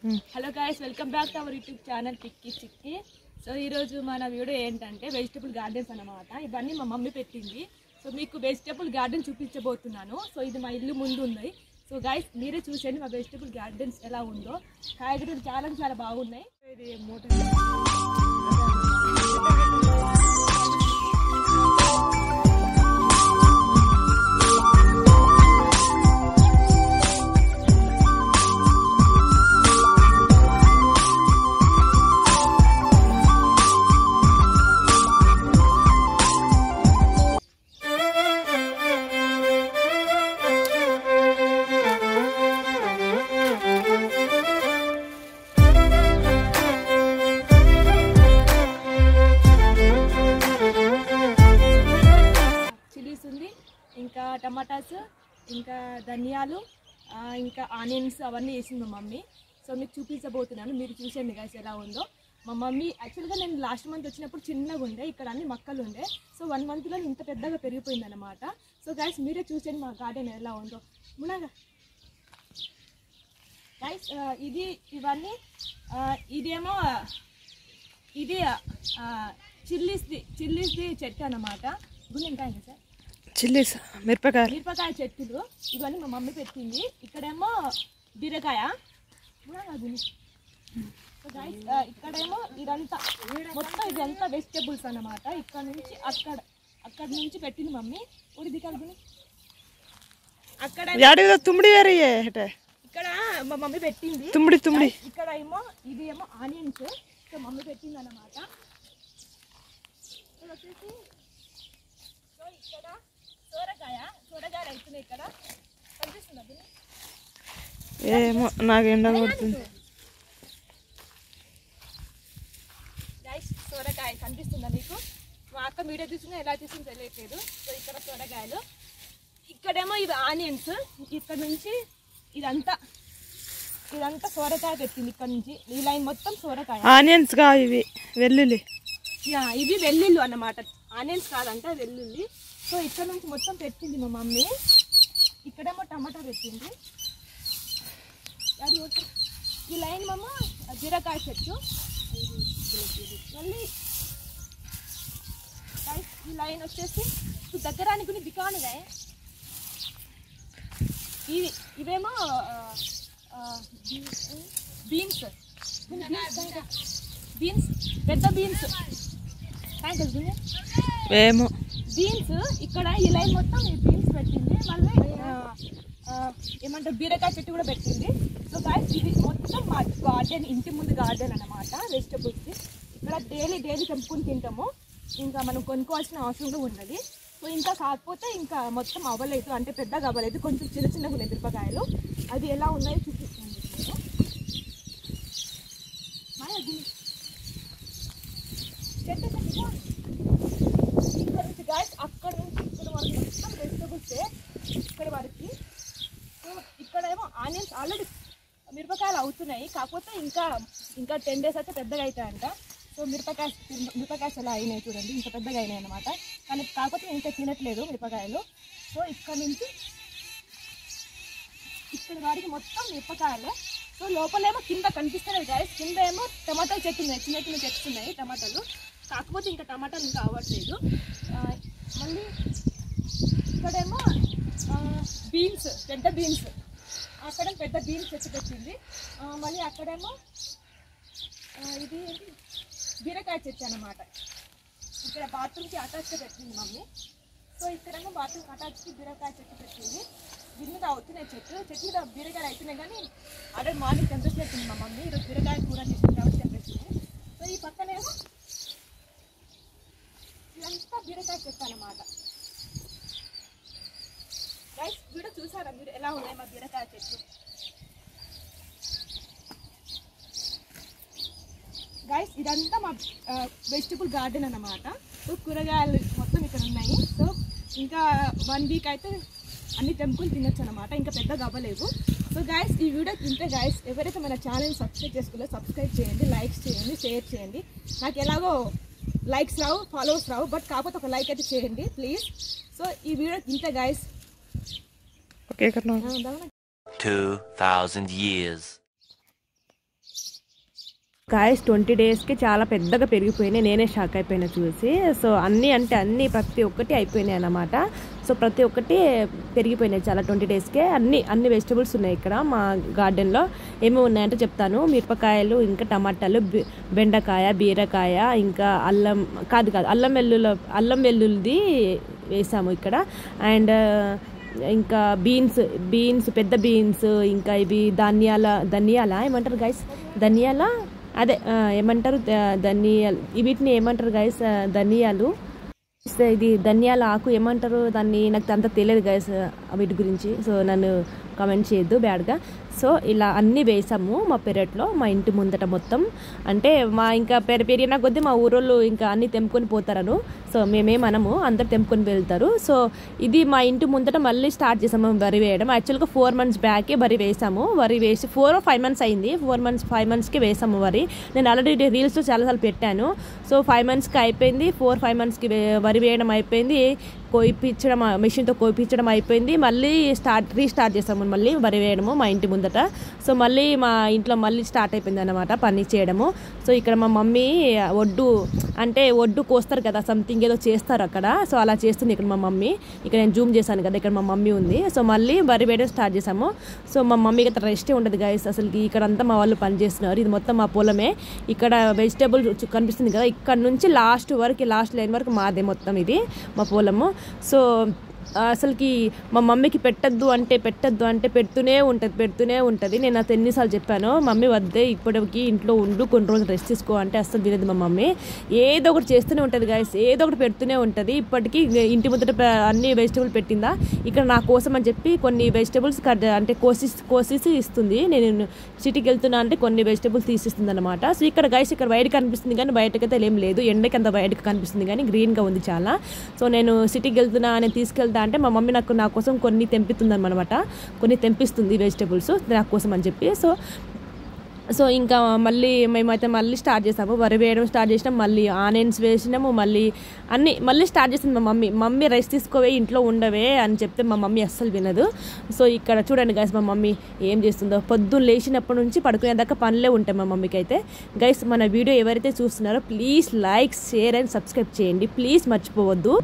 Hello guys, welcome back to our YouTube channel Pikki Chikki. So ఈరోజు మన video ఏంటంటే vegetable gardens అన్నమాట. ఇవన్నీ మా మమ్మీ పెట్టింది. సో మీకు వెజిటబుల్ గార్డెన్ చూపించబోతున్నాను. సో ఇది మా ఇల్లు ముందు ఉంది. సో గాయ్స్ మీరే చూసేయండి మా వెజిటబుల్ గార్డెన్స్ ఎలా ఉందో. కాయగూరలు చాలా బాగున్నాయి. ఇది మోటార్ ఇంకా టమాటాస్, ఇంకా ధనియాలు, ఇంకా ఆనియన్స్ అవన్నీ వేసింది మా మమ్మీ. సో మీకు చూపించబోతున్నాను, మీరు చూసేయండి గైస్ ఎలా ఉందో. మా మమ్మీ యాక్చువల్గా నేను లాస్ట్ మంత్ వచ్చినప్పుడు చిన్నగా ఉండే, ఇక్కడ అన్ని మొక్కలు ఉండే. సో 1 monthలో ఇంత పెద్దగా పెరిగిపోయింది అనమాట. సో గైస్ మీరే చూసేయండి మా గార్డెన్ ఎలా ఉందో. మునగా గైస్ ఇవన్నీ ఇదేమో ఇది చిల్లీస్ది చెట్టు అనమాట. గుండెంకాయ సార్, చిల్లీస్ మిరపకాయ చెట్టులు ఇవన్నీ మా మమ్మీ పెట్టింది. ఇక్కడేమో బీరకాయ, ఇక్కడేమో ఇదంతా మొత్తం ఇదంతా వెజిటేబుల్స్ అన్నమాట. ఇక్కడ నుంచి అక్కడ నుంచి పెట్టింది మమ్మీ. ఉడిది కలుగుని అక్కడ ఇక్కడ మా మమ్మీ పెట్టింది. తుమ్మిడి ఇక్కడ ఇది ఏమో ఆనియన్స్. సో మమ్మీ పెట్టింది అన్నమాట. వచ్చేసి ఇక్కడ సోరకాయ అవుతున్నాయి. ఇక్కడ కనిపిస్తుంది ఏమో నాకు ఎండ కొడుతుంది. సోరకాయ కనిపిస్తుందా మీకు? మా అక్క వీడియో తీసుకుని ఎలా తీసుకుని తెలియట్లేదు. సో ఇక్కడ సోరకాయలు, ఇక్కడేమో ఇవి ఆనియన్స్. ఇక్కడ నుంచి ఇదంతా సోరకాయ పెట్టింది. ఇక్కడ నుంచి ఈ లైన్ మొత్తం సోరకాయ. ఆనియన్స్ గా ఇవి వెల్లుల్లి, ఇవి వెల్లుల్లి అన్నమాట. ఆనియన్స్ కాదంట, వెల్లుల్లి. సో ఇక్కడ నుంచి మొత్తం పెట్టింది మా మమ్మీ. ఇక్కడేమో టమాటా పెట్టింది. అది ఈ లైన్ మమ్మ బీరకాయ చెట్టు. మళ్ళీ ఈ లైన్ వచ్చేసి దగ్గరానికి దికానుగా ఇవేమో బీన్స్, పెద్ద బీన్స్ ఏమో బీన్స్. ఇక్కడ ఈ లైన్ మొత్తం ఈ బీన్స్ పెట్టింది. మళ్ళీ ఏమంటారు బీరకాయ చెట్టు కూడా పెట్టింది. సో గాయ్స్ ఇది మొత్తం మా గార్డెన్, ఇంటి ముందు గార్డెన్ అన్నమాట. వెజిటబుల్స్ ఇక్కడ డైలీ తెంపుకుని తింటాము. ఇంకా మనం కొనుక్కోవాల్సిన అవసరం కూడా ఉన్నది. సో ఇంకా కాకపోతే ఇంకా మొత్తం అవ్వలేదు, అంటే పెద్దగా అవ్వలేదు, కొంచెం చిన్నగా ఉన్నాయి మిరపకాయలు. అది ఎలా ఉన్నాయో చూపిస్తాను. చెట్టు ఇక్కడ నుంచి గాయ్స్ అక్కడ నుంచి ఇక్కడ వరకు మొత్తం వెజిటబుల్సే. ఇక్కడ వరకు ఇక్కడేమో ఆనియన్స్ ఆల్రెడీ మిరపకాయలు అవుతున్నాయి. కాకపోతే ఇంకా 10 days అయితే పెద్దగా అవుతాయంట. సో మిరపకాయలు ఎలా అయినాయి చూడండి, ఇంత పెద్దగా అయినాయి అనమాట. కానీ కాకపోతే ఇంకా తినట్లేదు మిరపకాయలు. సో ఇక్కడ నుంచి ఇక్కడ వారికి మొత్తం మిరపకాయలే. సో లోపలేమో కింద కనిపిస్తున్నాయి గాయస్, కింద ఏమో టమాటాలు చెట్టు ఉన్నాయి, చిన్న చెట్టు ఉన్నాయి టమాటాలు. కాకపోతే ఇంకా టమాటాలు ఇంకా అవ్వట్లేదు. మళ్ళీ ఇక్కడేమో బీన్స్, పెద్ద బీన్స్. అక్కడ పెద్ద బీన్స్ చెట్టు పెట్టింది. మళ్ళీ అక్కడేమో ఇది బీరకాయ చెట్టు అన్నమాట. ఇక్కడ బాత్రూమ్కి అటాచ్గా పెట్టింది మమ్మీ. సో ఇక్కడేమో బాత్రూమ్కి అటాచ్కి బీరకాయ చెట్టు పెట్టింది. దీని మీద అవుతున్నాయి చెట్టు మీద బీరకాయలు అవుతున్నాయి. కానీ ఆల్రెడీ మార్నింగ్ తెంపేసినట్టుంది మా మమ్మీ. ఈరోజు బీరకాయ కూర తీసుకుని కాబట్టి తెంపేసింది. సో ఈ పక్కనేమో ఇదంతా బీరకాయ చెట్టు అన్నమాట. గైస్ వీడియో చూసారా మీరు ఎలా ఉన్నాయి మా బీరకాయ చెట్టు? గైస్ ఇదంతా మా వెజిటబుల్ గార్డెన్ అన్నమాట. సో కూరగాయలు మొత్తం ఇక్కడ ఉన్నాయి. సో ఇంకా 1 week అయితే అన్ని తెంపుకొని తినొచ్చు అనమాట. ఇంకా పెద్దగా అవ్వలేదు. సో గైస్ ఈ వీడియో తింటే గైస్ ఎవరైతే మన ఛానల్ సబ్స్క్రైబ్ చేసుకోలేదో సబ్స్క్రైబ్ చేయండి, లైక్స్ చేయండి, షేర్ చేయండి. నాకు ఎలాగో likes Rao, followers Rao, but కాకపోతే ఒక లైక్ అయితే చేయండి ప్లీజ్. సో ఈ వీడియో ఇంతే గైస్. ఓకే 2000 years గాయస్ 20 డేస్కి చాలా పెద్దగా పెరిగిపోయినాయి. నేనే షాక్ అయిపోయినా చూసి. సో అన్నీ ప్రతి ఒక్కటి అయిపోయినాయి అన్నమాట. సో ప్రతి ఒక్కటి పెరిగిపోయినాయి చాలా 20 డేస్కే. అన్ని వెజిటబుల్స్ ఉన్నాయి ఇక్కడ మా గార్డెన్లో. ఏమేమి ఉన్నాయంటే చెప్తాను. మిరపకాయలు, ఇంకా టమాటాలు, బెండకాయ, బీరకాయ, ఇంకా అల్లం వెల్లుల్లిది వేసాము ఇక్కడ. అండ్ ఇంకా బీన్స్ పెద్ద బీన్స్, ఇంకా ఇవి ధనియాల ఏమంటారు గైస్, ధనియాల అదే ఏమంటారు ధనియాలు, వీటిని ఏమంటారు గైస్, ధనియాలు. ఇది ధనియాల ఆకు ఏమంటారు దాన్ని, నాకు అంత తెలియదు గైస్ వీటి గురించి. సో నన్ను కామెంట్ చేయొద్దు బ్యాడ్గా. సో ఇలా అన్నీ వేసాము మా పెరట్లో, మా ఇంటి ముందట మొత్తం. అంటే మా ఇంకా పెరిగిన కొద్దీ మా ఊరోళ్ళు ఇంకా అన్నీ తెంపుకొని పోతారను. సో మేమేమనము, అందరు తెంపుకొని వెళ్తారు. సో ఇది మా ఇంటి ముందట మళ్ళీ స్టార్ట్ చేసాము వరి వేయడం. యాక్చువల్గా 4 months బ్యాకే వరి వేసాము. వరి వేసి 4 or 5 months అయింది. 5 monthsకి వేసాము వరి. నేను ఆల్రెడీ రీల్స్లో చాలాసార్లు పెట్టాను. సో 5 monthsకి అయిపోయింది. 4-5 monthsకి వరి వేయడం అయిపోయింది. కోయిపించడం, మెషిన్తో కోయిపించడం అయిపోయింది. మళ్ళీ రీస్టార్ట్ చేసాము మళ్ళీ వరి వేయడము మా ఇంటి ముందట. సో మళ్ళీ మా ఇంట్లో మళ్ళీ స్టార్ట్ అయిపోయింది అన్నమాట పని చేయడము. సో ఇక్కడ మా మమ్మీ ఒడ్డు కోస్తారు కదా, సంథింగ్ ఏదో చేస్తారు అక్కడ. సో అలా చేస్తుంది ఇక్కడ మా మమ్మీ. ఇక్కడ నేను జూమ్ చేశాను కదా, ఇక్కడ మా మమ్మీ ఉంది. సో మళ్ళీ వరి వేయడం స్టార్ట్ చేసాము. సో మా మమ్మీకి అక్కడ రెస్టే ఉండదు గైస్ అసలు. ఇక్కడ అంతా మా వాళ్ళు పని చేస్తున్నారు. ఇది మొత్తం మా పొలమే. ఇక్కడ వెజిటేబుల్ కనిపిస్తుంది కదా, ఇక్కడ నుంచి లాస్ట్ లైన్ వరకు మాదే మొత్తం ఇది మా పొలము. సో అసలుకి మా మమ్మీకి పెట్టద్దు అంటే పెడుతూనే ఉంటుంది. నేను అది ఎన్నిసార్లు చెప్పాను, మమ్మీ వద్దే ఇప్పటికి ఇంట్లో ఉండు, కొన్ని రోజులు రెస్ట్ తీసుకో అంటే అసలు వినదు మా మమ్మీ. ఏదో ఒకటి చేస్తూనే ఉంటుంది గైస్, ఏదో ఒకటి పెడుతూనే ఉంటుంది. ఇప్పటికీ ఇంటి ముందట అన్ని వెజిటబుల్ పెట్టిందా ఇక్కడ నా కోసం అని చెప్పి కొన్ని వెజిటబుల్స్ అంటే కోసేసి ఇస్తుంది. నేను సిటీకి వెళ్తున్నా అంటే కొన్ని వెజిటబుల్స్ తీసిస్తుంది అనమాట. సో ఇక్కడ గైస్ ఇక్కడ వైట్ కనిపిస్తుంది కానీ బయటకైతే ఏం లేదు, ఎండకి అంత వైట్గా కనిపిస్తుంది కానీ గ్రీన్గా ఉంది చాలా. సో నేను సిటీకి వెళ్తున్నా, నేను తీసుకెళ్తా అంటే మా మమ్మీ నా కోసం కొన్ని తెంపిస్తుంది అనమాట. కొన్ని తెంపిస్తుంది వెజిటబుల్స్ నా కోసం అని చెప్పి. సో ఇంకా మేమైతే మళ్ళీ స్టార్ట్ చేసాము వరి వేయడం స్టార్ట్ చేసినాం. మళ్ళీ ఆనియన్స్ వేసినాము. మళ్ళీ స్టార్ట్ చేసింది మా మమ్మీ రైస్ తీసుకోవే, ఇంట్లో ఉండవే అని చెప్తే మా మమ్మీ అస్సలు వినదు. సో ఇక్కడ చూడండి గైస్ మా మమ్మీ ఏం చేస్తుందో. పొద్దున్న లేచినప్పటి నుంచి పడుకునేదాకా పనులే ఉంటాయి మా మమ్మీకి అయితే. గైస్ మన వీడియో ఎవరైతే చూస్తున్నారో please like, share and subscribe చేయండి ప్లీజ్, మర్చిపోవద్దు.